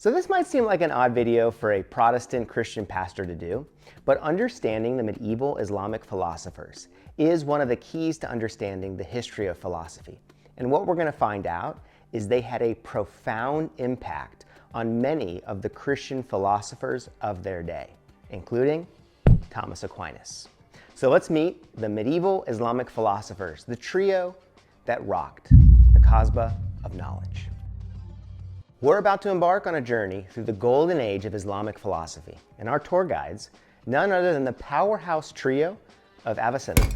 So this might seem like an odd video for a Protestant Christian pastor to do, but understanding the medieval Islamic philosophers is one of the keys to understanding the history of philosophy. And what we're going to find out is they had a profound impact on many of the Christian philosophers of their day, including Thomas Aquinas. So let's meet the medieval Islamic philosophers, the trio that rocked the Kasbah of knowledge. We're about to embark on a journey through the golden age of Islamic philosophy, and our tour guides, none other than the powerhouse trio of Avicenna,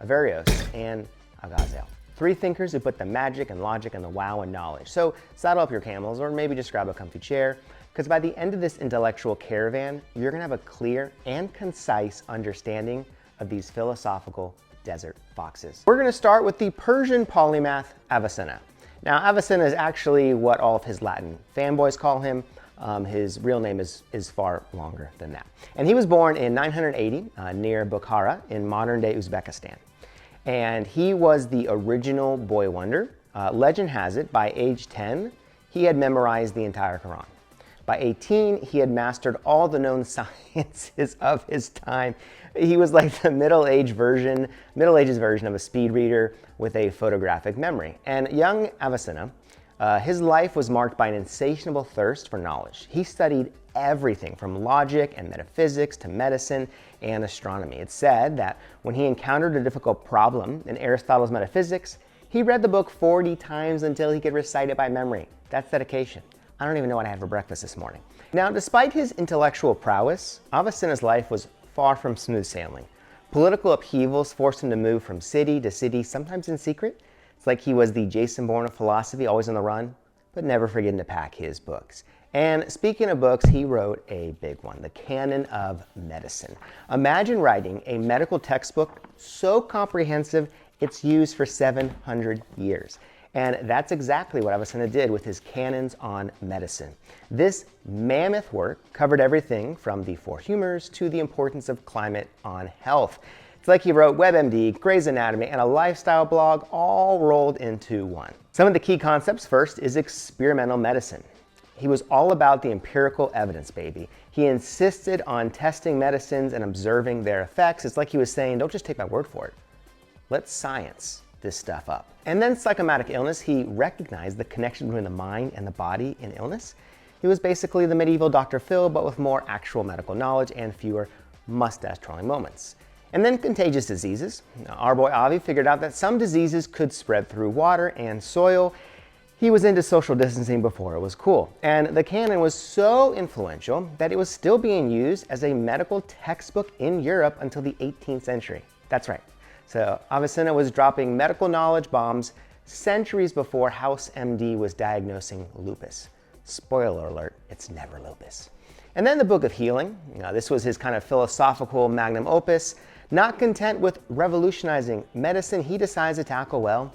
Averroes, and Al-Ghazali. Three thinkers who put the magic and logic and the wow in knowledge. So saddle up your camels, or maybe just grab a comfy chair, because by the end of this intellectual caravan, you're going to have a clear and concise understanding of these philosophical desert foxes. We're going to start with the Persian polymath Avicenna. Now, Avicenna is actually what all of his Latin fanboys call him. His real name is far longer than that. And he was born in 980 near Bukhara in modern-day Uzbekistan. And he was the original boy wonder. Legend has it, by age 10, he had memorized the entire Quran. By 18, he had mastered all the known sciences of his time. He was like the Middle Ages version of a speed reader with a photographic memory. And young Avicenna, his life was marked by an insatiable thirst for knowledge. He studied everything from logic and metaphysics to medicine and astronomy. It's said that when he encountered a difficult problem in Aristotle's metaphysics, he read the book 40 times until he could recite it by memory. That's dedication. I don't even know what I had for breakfast this morning. Now, despite his intellectual prowess, Avicenna's life was far from smooth sailing. Political upheavals forced him to move from city to city, sometimes in secret. It's like he was the Jason Bourne of philosophy, always on the run, but never forgetting to pack his books. And speaking of books, he wrote a big one, the Canon of Medicine. Imagine writing a medical textbook so comprehensive it's used for 700 years. And that's exactly what Avicenna did with his Canons on Medicine. This mammoth work covered everything from the four humors to the importance of climate on health. It's like he wrote WebMD, Grey's Anatomy, and a lifestyle blog all rolled into one. Some of the key concepts first is experimental medicine. He was all about the empirical evidence, baby. He insisted on testing medicines and observing their effects. It's like he was saying, don't just take my word for it. Let's science this stuff up. And then psychosomatic illness, he recognized the connection between the mind and the body in illness. He was basically the medieval Dr. Phil, but with more actual medical knowledge and fewer mustache-twirling moments. And then contagious diseases. Now, our boy Avi figured out that some diseases could spread through water and soil. He was into social distancing before it was cool. And the canon was so influential that it was still being used as a medical textbook in Europe until the 18th century. That's right. So Avicenna was dropping medical knowledge bombs centuries before House MD was diagnosing lupus. Spoiler alert, it's never lupus. And then the Book of Healing. Now, this was his kind of philosophical magnum opus. Not content with revolutionizing medicine, he decides to tackle, well,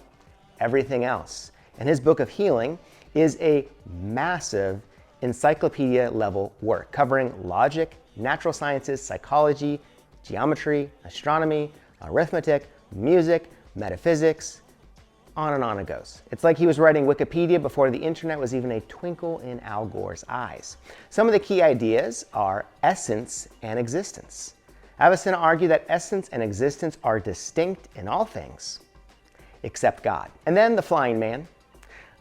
everything else. And his Book of Healing is a massive encyclopedia-level work covering logic, natural sciences, psychology, geometry, astronomy, arithmetic, music, metaphysics, on it goes. It's like he was writing Wikipedia before the internet was even a twinkle in Al Gore's eyes. Some of the key ideas are essence and existence. Avicenna argued that essence and existence are distinct in all things, except God. And then the flying man.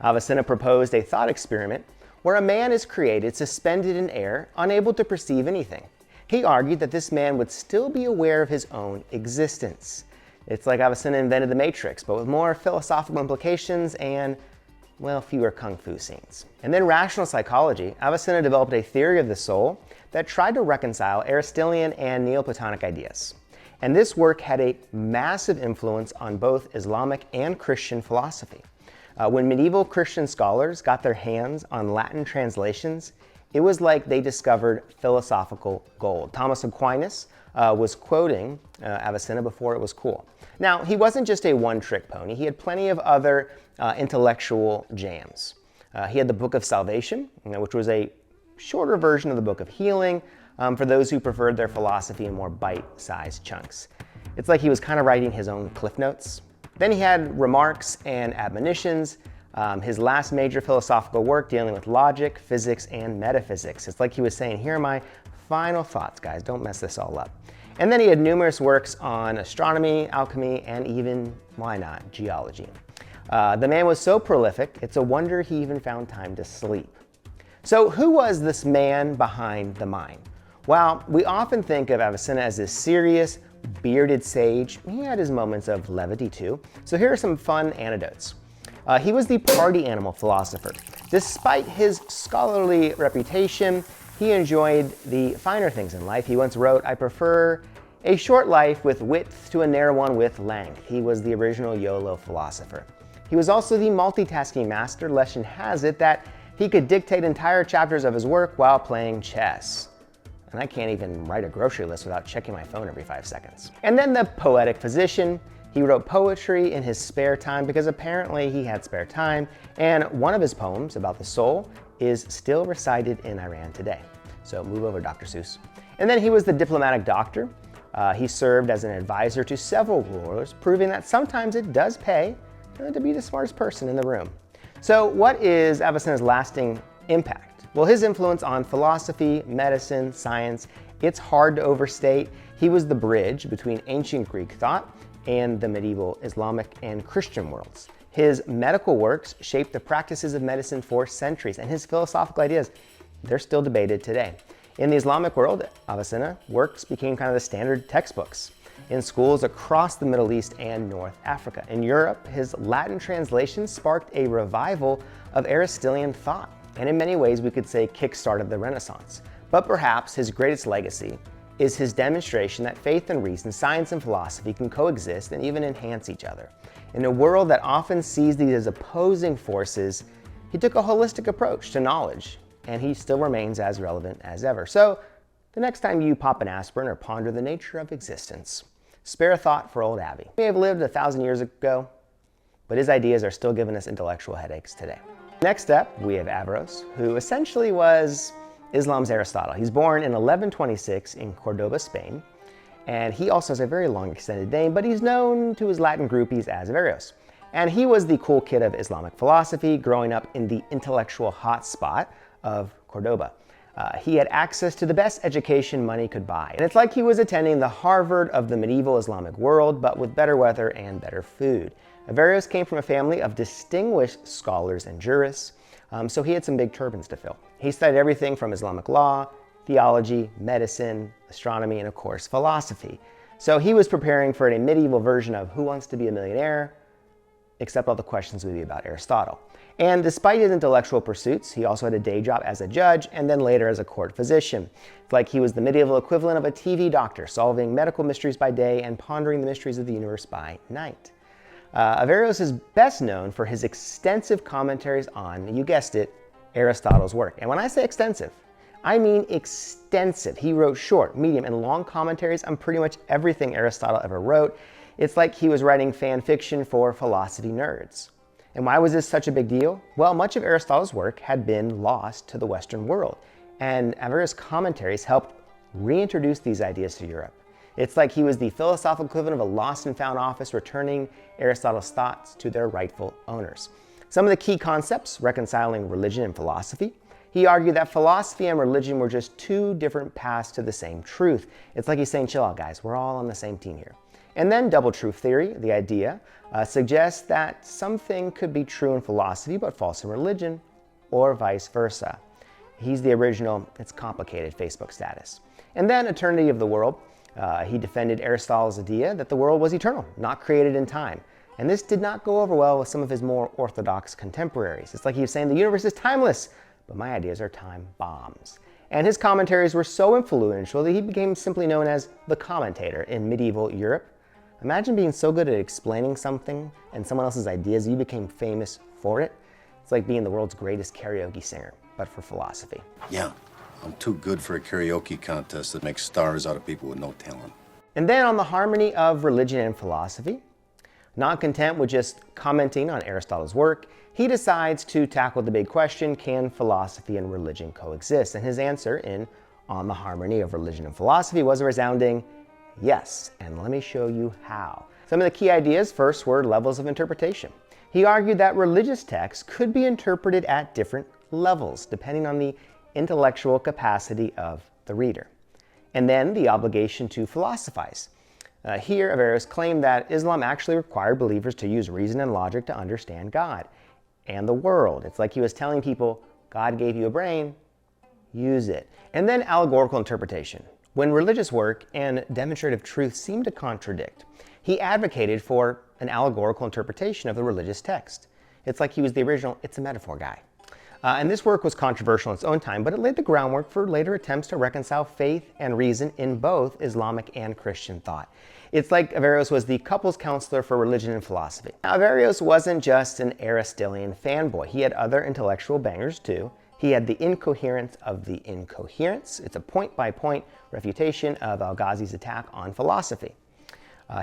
Avicenna proposed a thought experiment where a man is created suspended in air, unable to perceive anything. He argued that this man would still be aware of his own existence. It's like Avicenna invented the Matrix, but with more philosophical implications and, well, fewer kung fu scenes. And then rational psychology. Avicenna developed a theory of the soul that tried to reconcile Aristotelian and Neoplatonic ideas. And this work had a massive influence on both Islamic and Christian philosophy. When medieval Christian scholars got their hands on Latin translations, it was like they discovered philosophical gold. Thomas Aquinas was quoting Avicenna before it was cool. Now, he wasn't just a one-trick pony. He had plenty of other intellectual jams. He had the Book of Salvation, which was a shorter version of the Book of Healing for those who preferred their philosophy in more bite-sized chunks. It's like he was kind of writing his own cliff notes. Then he had remarks and admonitions, His last major philosophical work dealing with logic, physics, and metaphysics. It's like he was saying, here are my final thoughts, guys. Don't mess this all up. And then he had numerous works on astronomy, alchemy, and even, why not, geology. The man was so prolific, it's a wonder he even found time to sleep. So who was this man behind the mind? Well, we often think of Avicenna as this serious, bearded sage. He had his moments of levity too. So here are some fun anecdotes. He was the party animal philosopher. Despite his scholarly reputation, he enjoyed the finer things in life. He once wrote, "I prefer a short life with width to a narrow one with length." He was the original YOLO philosopher. He was also the multitasking master. Legend has it that he could dictate entire chapters of his work while playing chess. And I can't even write a grocery list without checking my phone every 5 seconds. And then the poetic physician. He wrote poetry in his spare time because apparently he had spare time, and one of his poems about the soul is still recited in Iran today. So move over, Dr. Seuss. And then he was the diplomatic doctor. He served as an advisor to several rulers, proving that sometimes it does pay to be the smartest person in the room. So what is Avicenna's lasting impact? Well, his influence on philosophy, medicine, science, it's hard to overstate. He was the bridge between ancient Greek thought and the medieval Islamic and Christian worlds. His medical works shaped the practices of medicine for centuries, and his philosophical ideas, they're still debated today. In the Islamic world, Avicenna works became kind of the standard textbooks in schools across the Middle East and North Africa. In Europe, his Latin translation sparked a revival of Aristotelian thought, and in many ways we could say kick-started the Renaissance. But perhaps his greatest legacy is his demonstration that faith and reason, science and philosophy can coexist and even enhance each other. In a world that often sees these as opposing forces, he took a holistic approach to knowledge, and he still remains as relevant as ever. So, the next time you pop an aspirin or ponder the nature of existence, spare a thought for old Avi. He may have lived 1,000 years ago, but his ideas are still giving us intellectual headaches today. Next up, we have Averroes, who essentially was Islam's Aristotle. He's born in 1126 in Cordoba, Spain, and he also has a very long extended name, but he's known to his Latin groupies as Averroes. And he was the cool kid of Islamic philosophy, growing up in the intellectual hotspot of Cordoba. He had access to the best education money could buy. And it's like he was attending the Harvard of the medieval Islamic world, but with better weather and better food. Averroes came from a family of distinguished scholars and jurists, so he had some big turbans to fill. He studied everything from Islamic law, theology, medicine, astronomy, and of course, philosophy. So he was preparing for a medieval version of Who Wants to Be a Millionaire, except all the questions would be about Aristotle. And despite his intellectual pursuits, he also had a day job as a judge and then later as a court physician. It's like he was the medieval equivalent of a TV doctor, solving medical mysteries by day and pondering the mysteries of the universe by night. Averroes is best known for his extensive commentaries on, you guessed it, Aristotle's work. And when I say extensive, I mean extensive. He wrote short, medium, and long commentaries on pretty much everything Aristotle ever wrote. It's like he was writing fan fiction for philosophy nerds. And why was this such a big deal? Well, much of Aristotle's work had been lost to the Western world, and Averroes' commentaries helped reintroduce these ideas to Europe. It's like he was the philosophical equivalent of a lost and found office, returning Aristotle's thoughts to their rightful owners. Some of the key concepts, reconciling religion and philosophy. He argued that philosophy and religion were just two different paths to the same truth. It's like he's saying, chill out guys, we're all on the same team here. And then double truth theory, the idea, suggests that something could be true in philosophy but false in religion, or vice versa. He's the original, it's complicated Facebook status. And then eternity of the world. He defended Aristotle's idea that the world was eternal, not created in time. And this did not go over well with some of his more orthodox contemporaries. It's like he was saying the universe is timeless, but my ideas are time bombs. And his commentaries were so influential that he became simply known as the commentator in medieval Europe. Imagine being so good at explaining something and someone else's ideas, you became famous for it. It's like being the world's greatest karaoke singer, but for philosophy. Yeah, I'm too good for a karaoke contest that makes stars out of people with no talent. And then on the harmony of religion and philosophy, not content with just commenting on Aristotle's work, he decides to tackle the big question, can philosophy and religion coexist? And his answer in On the Harmony of Religion and Philosophy was a resounding yes, and let me show you how. Some of the key ideas first were levels of interpretation. He argued that religious texts could be interpreted at different levels, depending on the intellectual capacity of the reader. And then the obligation to philosophize. Here, Averroes claimed that Islam actually required believers to use reason and logic to understand God and the world. It's like he was telling people, God gave you a brain, use it. And then allegorical interpretation. When religious work and demonstrative truth seemed to contradict, he advocated for an allegorical interpretation of the religious text. It's like he was the original "it's a metaphor" guy. And this work was controversial in its own time, but it laid the groundwork for later attempts to reconcile faith and reason in both Islamic and Christian thought. It's like Averroes was the couples counselor for religion and philosophy. Now, Averroes wasn't just an Aristotelian fanboy. He had other intellectual bangers too. He had the incoherence of the incoherence. It's a point-by-point refutation of Al-Ghazali's attack on philosophy.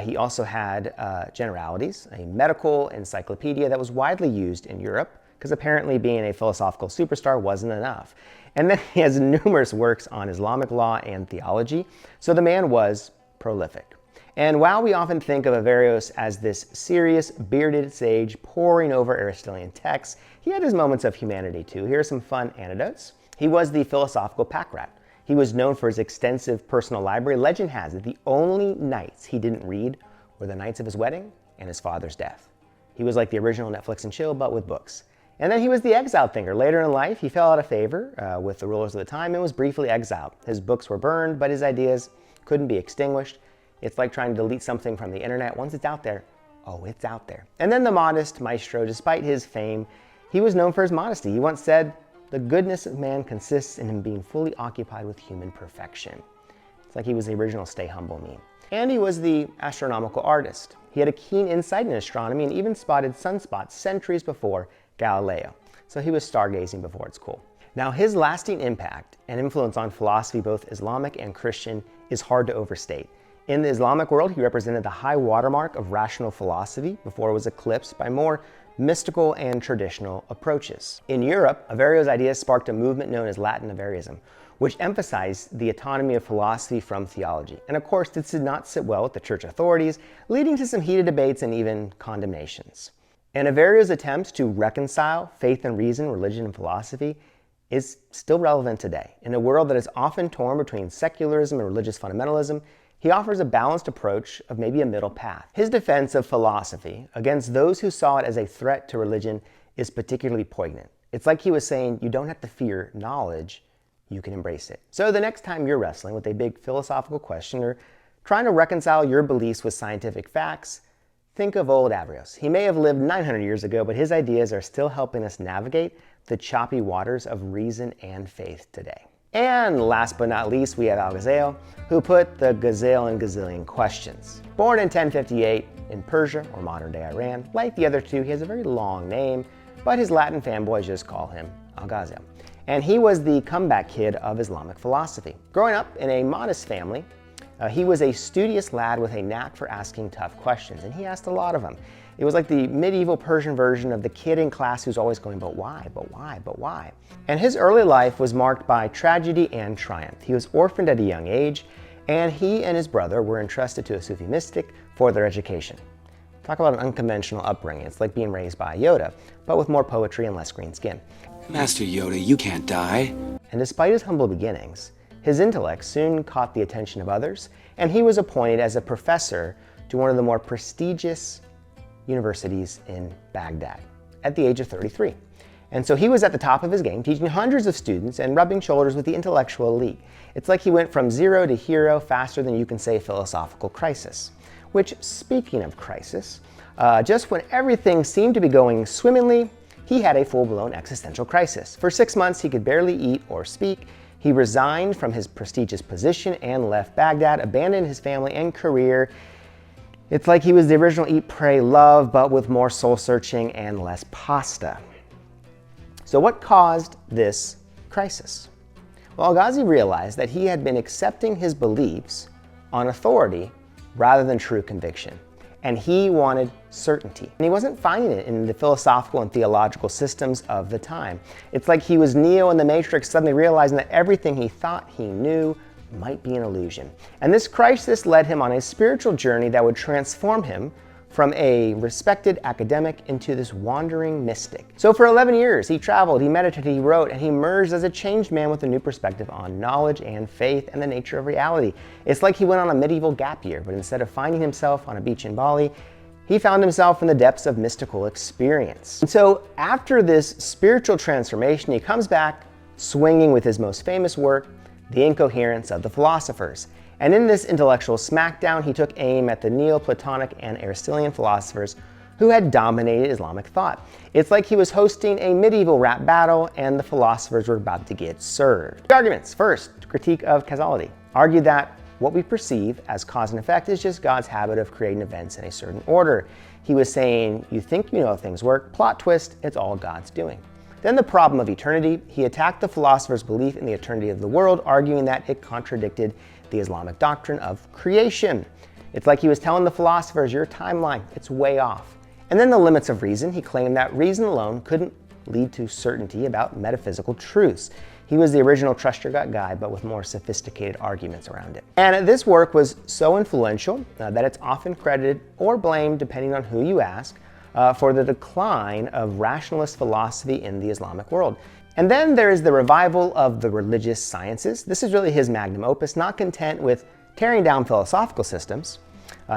He also had Generalities, a medical encyclopedia that was widely used in Europe, because apparently being a philosophical superstar wasn't enough. And then he has numerous works on Islamic law and theology, so the man was prolific. And while we often think of Averroes as this serious, bearded sage poring over Aristotelian texts, he had his moments of humanity too. Here are some fun anecdotes. He was the philosophical pack rat. He was known for his extensive personal library. Legend has it the only nights he didn't read were the nights of his wedding and his father's death. He was like the original Netflix and chill, but with books. And then he was the exiled thinker. Later in life, he fell out of favor with the rulers of the time and was briefly exiled. His books were burned, but his ideas couldn't be extinguished. It's like trying to delete something from the internet. Once it's out there, oh, it's out there. And then the modest maestro, despite his fame, he was known for his modesty. He once said, "The goodness of man consists in him being fully occupied with human perfection." It's like he was the original stay humble meme. And he was the astronomical artist. He had a keen insight in astronomy and even spotted sunspots centuries before Galileo. So he was stargazing before it's cool. Now, his lasting impact and influence on philosophy, both Islamic and Christian, is hard to overstate. In the Islamic world, he represented the high watermark of rational philosophy before it was eclipsed by more mystical and traditional approaches. In Europe, Averroes' ideas sparked a movement known as Latin Averroism, which emphasized the autonomy of philosophy from theology. And of course, this did not sit well with the church authorities, leading to some heated debates and even condemnations. And Averroes' attempts to reconcile faith and reason, religion and philosophy is still relevant today. In a world that is often torn between secularism and religious fundamentalism, he offers a balanced approach of maybe a middle path. His defense of philosophy against those who saw it as a threat to religion is particularly poignant. It's like he was saying, you don't have to fear knowledge, you can embrace it. So the next time you're wrestling with a big philosophical question or trying to reconcile your beliefs with scientific facts, think of old Averroes. He may have lived 900 years ago, but his ideas are still helping us navigate the choppy waters of reason and faith today. And last but not least, we have Al-Ghazali, who put the gazelle in gazillion questions. Born in 1058 in Persia, or modern-day Iran, like the other two, he has a very long name, but his Latin fanboys just call him Al-Ghazali. And he was the comeback kid of Islamic philosophy. Growing up in a modest family, he was a studious lad with a knack for asking tough questions, and he asked a lot of them. It was like the medieval Persian version of the kid in class who's always going, but why, but why, but why? And his early life was marked by tragedy and triumph. He was orphaned at a young age, and he and his brother were entrusted to a Sufi mystic for their education. Talk about an unconventional upbringing. It's like being raised by Yoda, but with more poetry and less green skin. Master Yoda, you can't die. And despite his humble beginnings, his intellect soon caught the attention of others, and he was appointed as a professor to one of the more prestigious universities in Baghdad at the age of 33. And so he was at the top of his game, teaching hundreds of students and rubbing shoulders with the intellectual elite. It's like he went from zero to hero faster than you can say philosophical crisis. Which, speaking of crisis, just when everything seemed to be going swimmingly, he had a full-blown existential crisis. For 6 months, he could barely eat or speak. He resigned from his prestigious position and left Baghdad, abandoned his family and career. It's like he was the original Eat, Pray, Love, but with more soul-searching and less pasta. So what caused this crisis? Well, Al-Ghazali realized that he had been accepting his beliefs on authority rather than true conviction. And he wanted certainty. And he wasn't finding it in the philosophical and theological systems of the time. It's like he was Neo in the Matrix, suddenly realizing that everything he thought he knew might be an illusion. And this crisis led him on a spiritual journey that would transform him from a respected academic into this wandering mystic. So for 11 years, he traveled, he meditated, he wrote, and he emerged as a changed man with a new perspective on knowledge and faith and the nature of reality. It's like he went on a medieval gap year, but instead of finding himself on a beach in Bali, he found himself in the depths of mystical experience. And so after this spiritual transformation, he comes back swinging with his most famous work, The Incoherence of the Philosophers. And in this intellectual smackdown, he took aim at the Neoplatonic and Aristotelian philosophers who had dominated Islamic thought. It's like he was hosting a medieval rap battle and the philosophers were about to get served. The arguments. First, critique of causality. Argued that what we perceive as cause and effect is just God's habit of creating events in a certain order. He was saying, you think you know how things work, plot twist, it's all God's doing. Then the problem of eternity. He attacked the philosophers' belief in the eternity of the world, arguing that it contradicted the Islamic doctrine of creation. It's like he was telling the philosophers, your timeline, it's way off. And then the limits of reason. He claimed that reason alone couldn't lead to certainty about metaphysical truths. He was the original trust your gut guy, but with more sophisticated arguments around it. And this work was so influential that it's often credited or blamed, depending on who you ask, for the decline of rationalist philosophy in the Islamic world. And then there is the revival of the religious sciences. This is really his magnum opus. Not content with tearing down philosophical systems,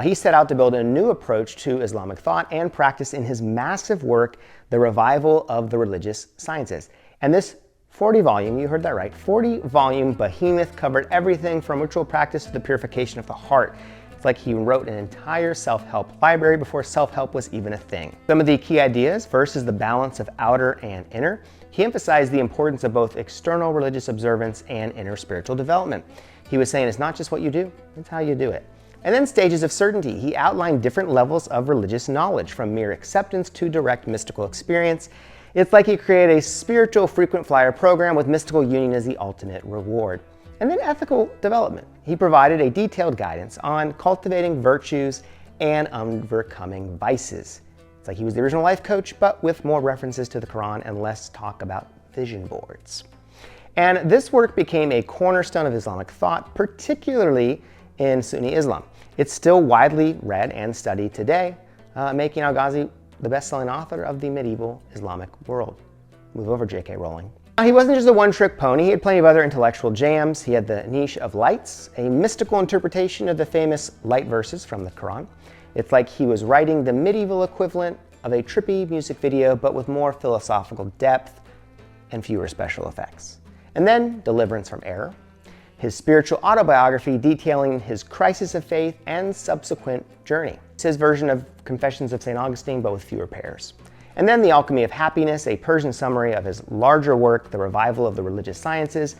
he set out to build a new approach to Islamic thought and practice in his massive work, The Revival of the Religious Sciences. And this 40-volume, you heard that right, 40-volume behemoth covered everything from ritual practice to the purification of the heart. It's like he wrote an entire self-help library before self-help was even a thing. Some of the key ideas. First is the balance of outer and inner. He emphasized the importance of both external religious observance and inner spiritual development. He was saying it's not just what you do, it's how you do it. And then stages of certainty. He outlined different levels of religious knowledge, from mere acceptance to direct mystical experience. It's like he created a spiritual frequent flyer program with mystical union as the ultimate reward. And then ethical development. He provided a detailed guidance on cultivating virtues and overcoming vices. It's like he was the original life coach, but with more references to the Quran and less talk about vision boards. And this work became a cornerstone of Islamic thought, particularly in Sunni Islam. It's still widely read and studied today, making Al-Ghazali the best-selling author of the medieval Islamic world. Move over, J.K. Rowling. He wasn't just a one-trick pony. He had plenty of other intellectual jams. He had the niche of lights, a mystical interpretation of the famous light verses from the Quran. It's like he was writing the medieval equivalent of a trippy music video, but with more philosophical depth and fewer special effects. And then Deliverance from Error, his spiritual autobiography detailing his crisis of faith and subsequent journey. It's his version of Confessions of St. Augustine, but with fewer pairs. And then The Alchemy of Happiness, a Persian summary of his larger work, The Revival of the Religious Sciences,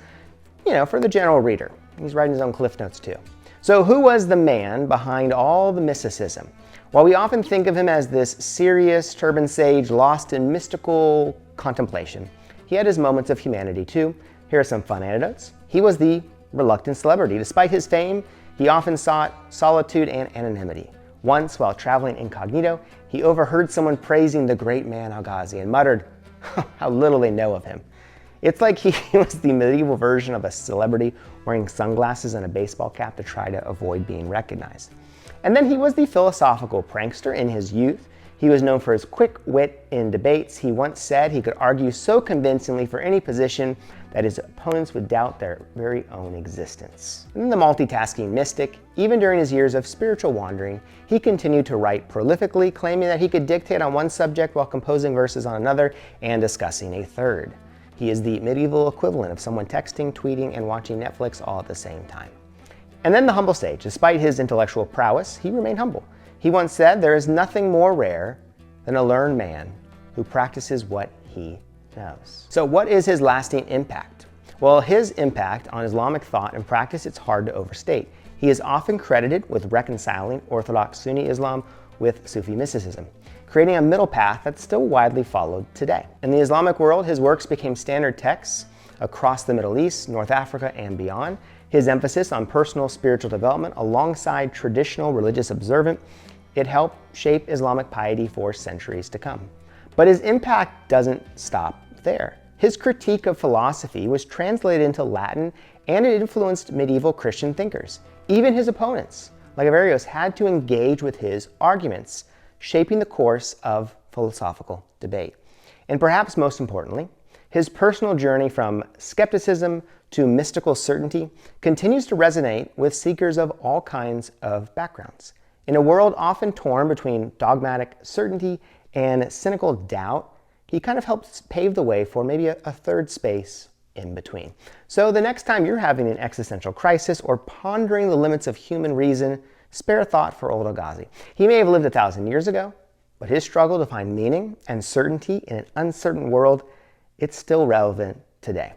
for the general reader. He's writing his own cliff notes too. So who was the man behind all the mysticism? Well, we often think of him as this serious turban sage lost in mystical contemplation. He had his moments of humanity too. Here are some fun anecdotes. He was the reluctant celebrity. Despite his fame, he often sought solitude and anonymity. Once, while traveling incognito, he overheard someone praising the great man Al-Ghazali and muttered, how little they know of him. It's like he was the medieval version of a celebrity wearing sunglasses and a baseball cap to try to avoid being recognized. And then he was the philosophical prankster in his youth. He was known for his quick wit in debates. He once said he could argue so convincingly for any position that his opponents would doubt their very own existence. And then the multitasking mystic. Even during his years of spiritual wandering, he continued to write prolifically, claiming that he could dictate on one subject while composing verses on another and discussing a third. He is the medieval equivalent of someone texting, tweeting, and watching Netflix all at the same time. And then the humble sage. Despite his intellectual prowess, he remained humble. He once said, there is nothing more rare than a learned man who practices what he knows. So what is his lasting impact? Well, his impact on Islamic thought and practice, it's hard to overstate. He is often credited with reconciling Orthodox Sunni Islam with Sufi mysticism, creating a middle path that's still widely followed today. In the Islamic world, his works became standard texts across the Middle East, North Africa, and beyond. His emphasis on personal spiritual development alongside traditional religious observance, it helped shape Islamic piety for centuries to come. But his impact doesn't stop there. His critique of philosophy was translated into Latin, and it influenced medieval Christian thinkers. Even his opponents, like Averroes, had to engage with his arguments. shaping the course of philosophical debate. And perhaps most importantly, his personal journey from skepticism to mystical certainty continues to resonate with seekers of all kinds of backgrounds. In a world often torn between dogmatic certainty and cynical doubt, he kind of helps pave the way for maybe a third space in between. So the next time you're having an existential crisis or pondering the limits of human reason, spare a thought for old Al-Ghazali. He may have lived 1,000 years ago, but his struggle to find meaning and certainty in an uncertain world, it's still relevant today.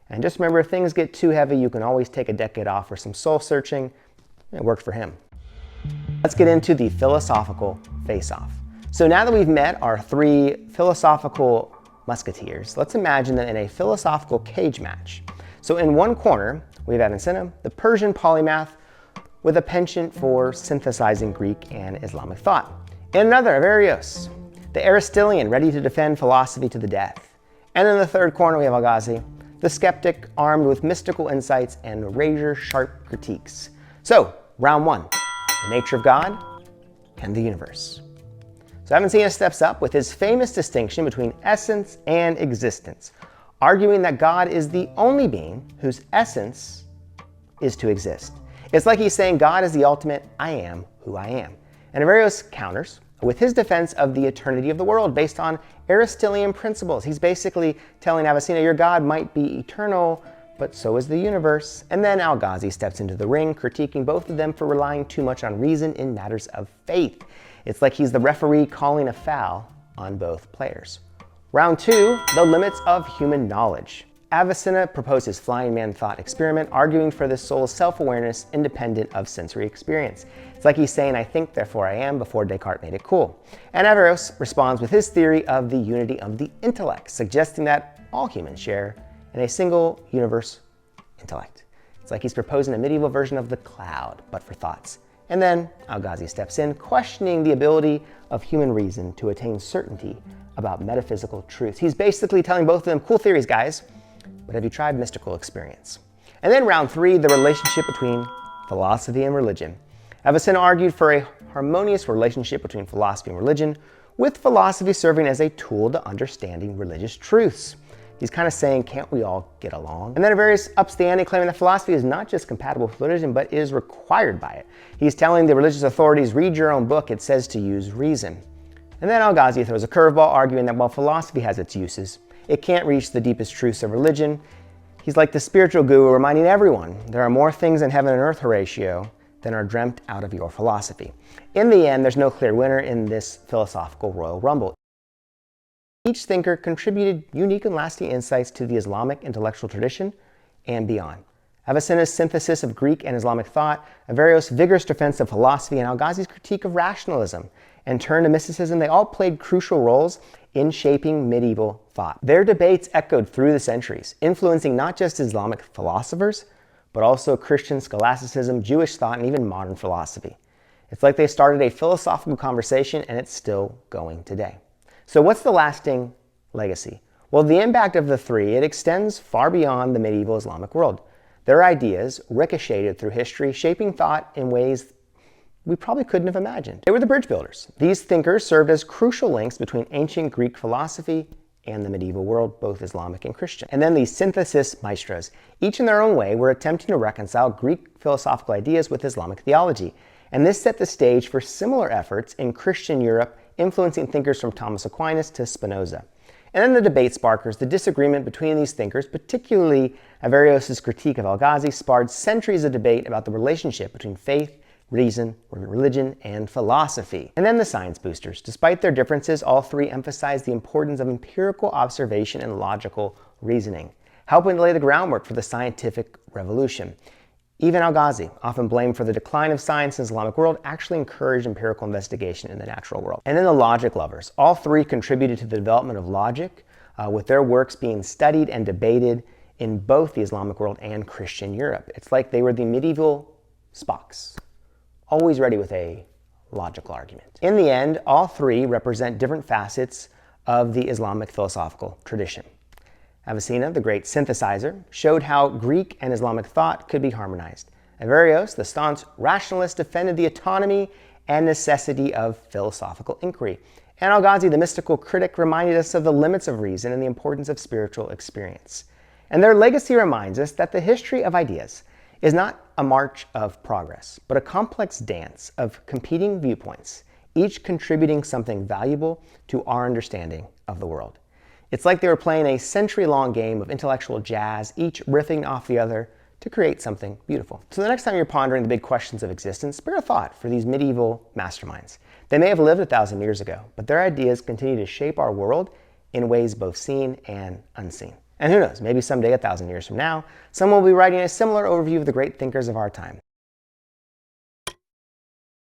And just remember, if things get too heavy, you can always take a decade off for some soul searching. It worked for him. Let's get into the philosophical face-off. So now that we've met our three philosophical musketeers, let's imagine them in a philosophical cage match. So in one corner, we have Avicenna, the Persian polymath, with a penchant for synthesizing Greek and Islamic thought. In another, Averroes, the Aristotelian ready to defend philosophy to the death. And in the third corner, we have Al-Ghazali, the skeptic armed with mystical insights and razor-sharp critiques. So, round one, the nature of God and the universe. So Avicenna steps up with his famous distinction between essence and existence, arguing that God is the only being whose essence is to exist. It's like he's saying God is the ultimate I am who I am. And Averroes counters with his defense of the eternity of the world based on Aristotelian principles. He's basically telling Avicenna, your God might be eternal, but so is the universe. And then Al-Ghazali steps into the ring, critiquing both of them for relying too much on reason in matters of faith. It's like he's the referee calling a foul on both players. Round two, the limits of human knowledge. Avicenna proposed his flying man thought experiment, arguing for the soul's self-awareness independent of sensory experience. It's like he's saying, I think, therefore I am, before Descartes made it cool. And Averroes responds with his theory of the unity of the intellect, suggesting that all humans share in a single universe intellect. It's like he's proposing a medieval version of the cloud, but for thoughts. And then Al-Ghazali steps in, questioning the ability of human reason to attain certainty about metaphysical truths. He's basically telling both of them, cool theories, guys, but have you tried mystical experience? And then round three, the relationship between philosophy and religion. Avicenna argued for a harmonious relationship between philosophy and religion, with philosophy serving as a tool to understanding religious truths. He's kind of saying, can't we all get along? And then Averroes ups the ante, claiming that philosophy is not just compatible with religion, but is required by it. He's telling the religious authorities, read your own book, it says to use reason. And then Al-Ghazali throws a curveball, arguing that while philosophy has its uses, it can't reach the deepest truths of religion. He's like the spiritual guru, reminding everyone there are more things in heaven and earth, Horatio, than are dreamt out of your philosophy. In the end, there's no clear winner in this philosophical Royal Rumble. Each thinker contributed unique and lasting insights to the Islamic intellectual tradition and beyond. Avicenna's synthesis of Greek and Islamic thought, Averroes' vigorous defense of philosophy, and Al-Ghazali's critique of rationalism and turn to mysticism, they all played crucial roles in shaping medieval thought. Their debates echoed through the centuries, influencing not just Islamic philosophers, but also Christian scholasticism, Jewish thought, and even modern philosophy. It's like they started a philosophical conversation, and it's still going today. So what's the lasting legacy? Well, the impact of the three, it extends far beyond the medieval Islamic world. Their ideas ricocheted through history, shaping thought in ways we probably couldn't have imagined. They were the bridge builders. These thinkers served as crucial links between ancient Greek philosophy and the medieval world, both Islamic and Christian. And then these synthesis maestros, each in their own way, were attempting to reconcile Greek philosophical ideas with Islamic theology. And this set the stage for similar efforts in Christian Europe, influencing thinkers from Thomas Aquinas to Spinoza. And then the debate sparkers, the disagreement between these thinkers, particularly Averroes' critique of Al-Ghazali, sparred centuries of debate about the relationship between faith, reason, religion, and philosophy. And then the science boosters. Despite their differences, all three emphasized the importance of empirical observation and logical reasoning, helping to lay the groundwork for the scientific revolution. Even Al-Ghazali, often blamed for the decline of science in the Islamic world, actually encouraged empirical investigation in the natural world. And then the logic lovers. All three contributed to the development of logic, with their works being studied and debated in both the Islamic world and Christian Europe. It's like they were the medieval Spocks, always ready with a logical argument. In the end, all three represent different facets of the Islamic philosophical tradition. Avicenna, the great synthesizer, showed how Greek and Islamic thought could be harmonized. Averroes, the staunch rationalist, defended the autonomy and necessity of philosophical inquiry. And Al-Ghazali, the mystical critic, reminded us of the limits of reason and the importance of spiritual experience. And their legacy reminds us that the history of ideas is not a march of progress, but a complex dance of competing viewpoints, each contributing something valuable to our understanding of the world. It's like they were playing a century-long game of intellectual jazz, each riffing off the other to create something beautiful. So the next time you're pondering the big questions of existence, spare a thought for these medieval masterminds. They may have lived 1,000 years ago, but their ideas continue to shape our world in ways both seen and unseen. And who knows, maybe someday, 1,000 years from now, someone will be writing a similar overview of the great thinkers of our time.